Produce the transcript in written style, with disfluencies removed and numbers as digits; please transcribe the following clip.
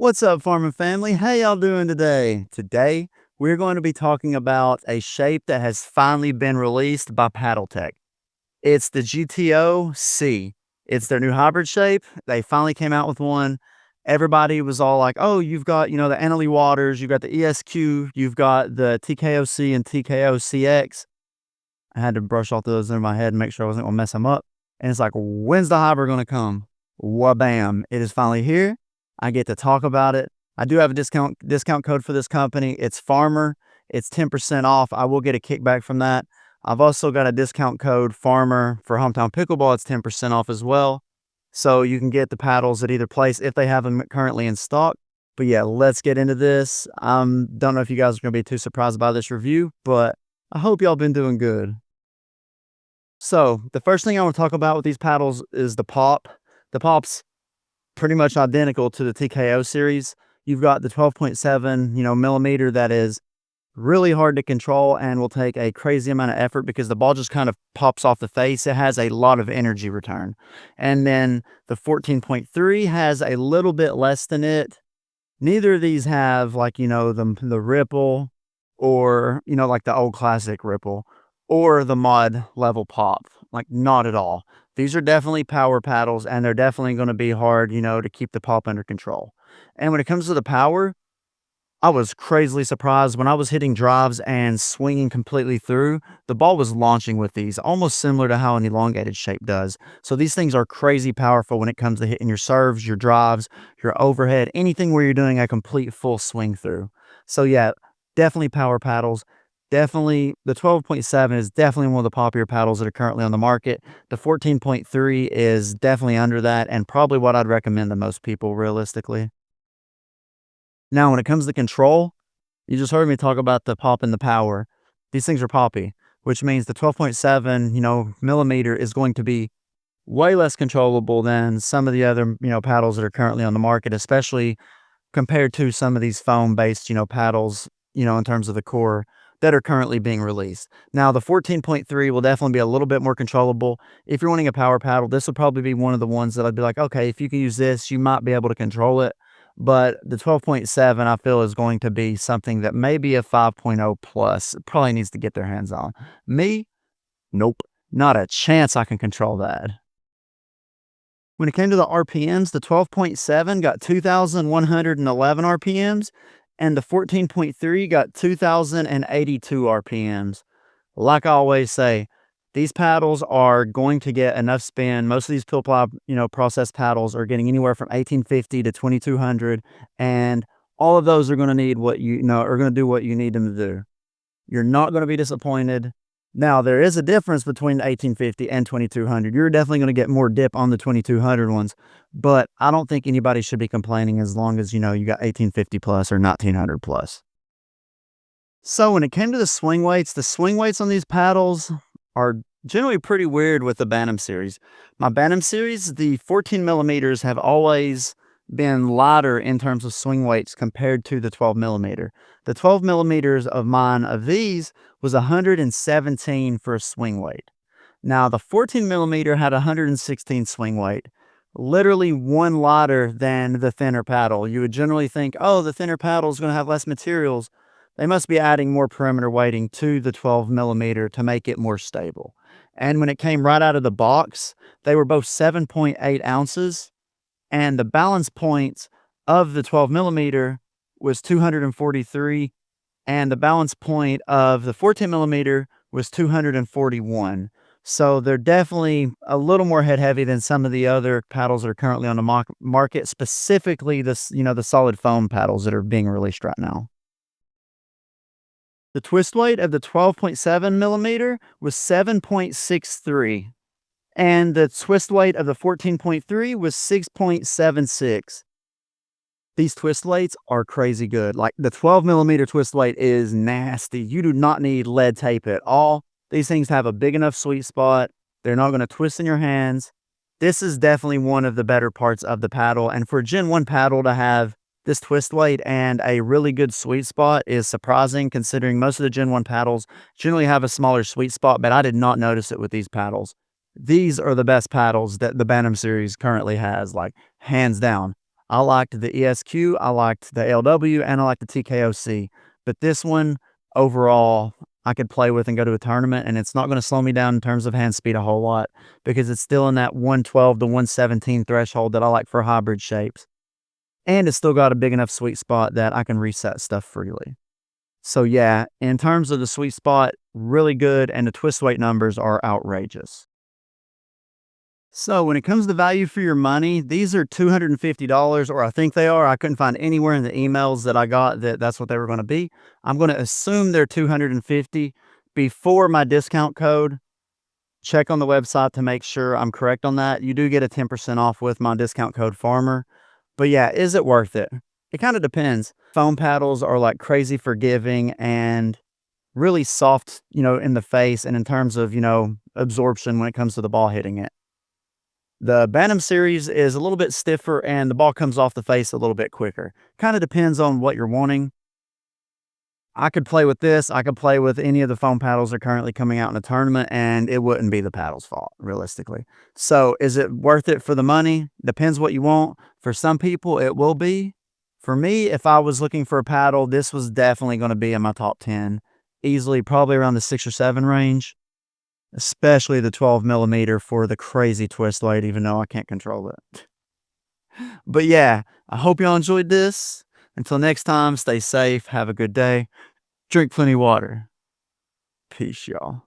What's up, farming family? How y'all doing today? Today, we're going to be talking about a shape that has finally been released by Paddletek. It's the GTO-C. It's their new hybrid shape. They finally came out with one. Everybody was all like, oh, you've got, the Annalee Waters, you've got the ESQ, you've got the TKO-C and TKO-CX. I had to brush all those in my head and make sure I wasn't going to mess them up. And it's like, when's the hybrid going to come? Wha-bam. It is finally here. I get to talk about it. I do have a discount code for this company. It's Farmer. It's 10% off. I will get a kickback from that. I've also got a discount code Farmer for Hometown Pickleball. It's 10% off as well. So you can get the paddles at either place if they have them currently in stock. But yeah, let's get into this. Don't know if you guys are going to be too surprised by this review, but I hope y'all been doing good. So the first thing I want to talk about with these paddles is the pop. The pop's pretty much identical to the TKO series. You've got the 12.7, millimeter that is really hard to control and will take a crazy amount of effort because the ball just kind of pops off the face. It has a lot of energy return. And then the 14.3 has a little bit less than it. Neither of these have the ripple or, like the old classic ripple or the mod level pop, like not at all. These are definitely power paddles and they're definitely going to be hard, to keep the pop under control. And when it comes to the power, I was crazily surprised when I was hitting drives and swinging completely through. The ball was launching with these, almost similar to how an elongated shape does. So these things are crazy powerful when it comes to hitting your serves, your drives, your overhead, anything where you're doing a complete full swing through. So yeah, definitely power paddles. Definitely, the 12.7 is definitely one of the popular paddles that are currently on the market. The 14.3 is definitely under that and probably what I'd recommend to most people realistically. Now, when it comes to control, you just heard me talk about the pop and the power. These things are poppy, which means the 12.7, millimeter is going to be way less controllable than some of the other, paddles that are currently on the market, especially compared to some of these foam-based, paddles, in terms of the core that are currently being released. Now, the 14.3 will definitely be a little bit more controllable. If you're wanting a power paddle, this will probably be one of the ones that I'd be like, okay, if you can use this, you might be able to control it. But the 12.7, I feel, is going to be something that maybe a 5.0 plus probably needs to get their hands on. Me? Nope. Not a chance I can control that. When it came to the RPMs, the 12.7 got 2,111 RPMs, and the 14.3 got 2,082 RPMs. Like I always say, these paddles are going to get enough spin. Most of these pill ply, process paddles are getting anywhere from 1850 to 2200, and all of those are going to need what are going to do what you need them to do. You're not going to be disappointed. Now, there is a difference between 1850 and 2200. You're definitely going to get more dip on the 2200 ones, but I don't think anybody should be complaining as long as, you got 1850 plus or 1900 plus. So when it came to the swing weights on these paddles are generally pretty weird with the Bantam series. My Bantam series, the 14 millimeters have always been lighter in terms of swing weights compared to the 12 millimeter. The 12 millimeters of these was 117 for a swing weight. Now the 14 millimeter had 116 swing weight, literally one lighter than the thinner paddle. You would generally think, oh, the thinner paddle is going to have less materials. They must be adding more perimeter weighting to the 12 millimeter to make it more stable. And when it came right out of the box, they were both 7.8 ounces, and the balance points of the 12 millimeter was 243, and the balance point of the 14 millimeter was 241. So they're definitely a little more head heavy than some of the other paddles that are currently on the market, specifically the solid foam paddles that are being released right now. The twist weight of the 12.7 millimeter was 7.63, and the twist weight of the 14.3 was 6.76. These twist weights are crazy good. Like the 12 millimeter twist weight is nasty. You do not need lead tape at all. These things have a big enough sweet spot. They're not going to twist in your hands. This is definitely one of the better parts of the paddle. And for a Gen 1 paddle to have this twist weight and a really good sweet spot is surprising, considering most of the Gen 1 paddles generally have a smaller sweet spot, but I did not notice it with these paddles. These are the best paddles that the Bantam series currently has, like hands down. I liked the ESQ, I liked the LW, and I liked the TKO-C. But this one, overall, I could play with and go to a tournament, and it's not gonna slow me down in terms of hand speed a whole lot because it's still in that 112 to 117 threshold that I like for hybrid shapes. And it's still got a big enough sweet spot that I can reset stuff freely. So yeah, in terms of the sweet spot, really good, and the twist weight numbers are outrageous. So when it comes to value for your money, these are $250, or I think they are. I couldn't find anywhere in the emails that I got that that's what they were going to be. I'm going to assume they're 250 before my discount code. Check on the website to make sure I'm correct on that. You do get a 10% off with my discount code farmer. But yeah, is it worth it? It kind of depends. Foam paddles are like crazy forgiving and really soft, in the face and in terms of, absorption when it comes to the ball hitting it. The Bantam series is a little bit stiffer and the ball comes off the face a little bit quicker. Kind of depends on what you're wanting. I could play with this. I could play with any of the foam paddles that are currently coming out in a tournament, and it wouldn't be the paddle's fault, realistically. So, is it worth it for the money? Depends what you want. For some people, it will be. For me, if I was looking for a paddle, this was definitely going to be in my top 10. Easily, probably around the 6 or 7 range, especially the 12mm for the crazy twist weight, even though I can't control it. But yeah, I hope y'all enjoyed this. Until next time, stay safe, have a good day, drink plenty of water. Peace, y'all.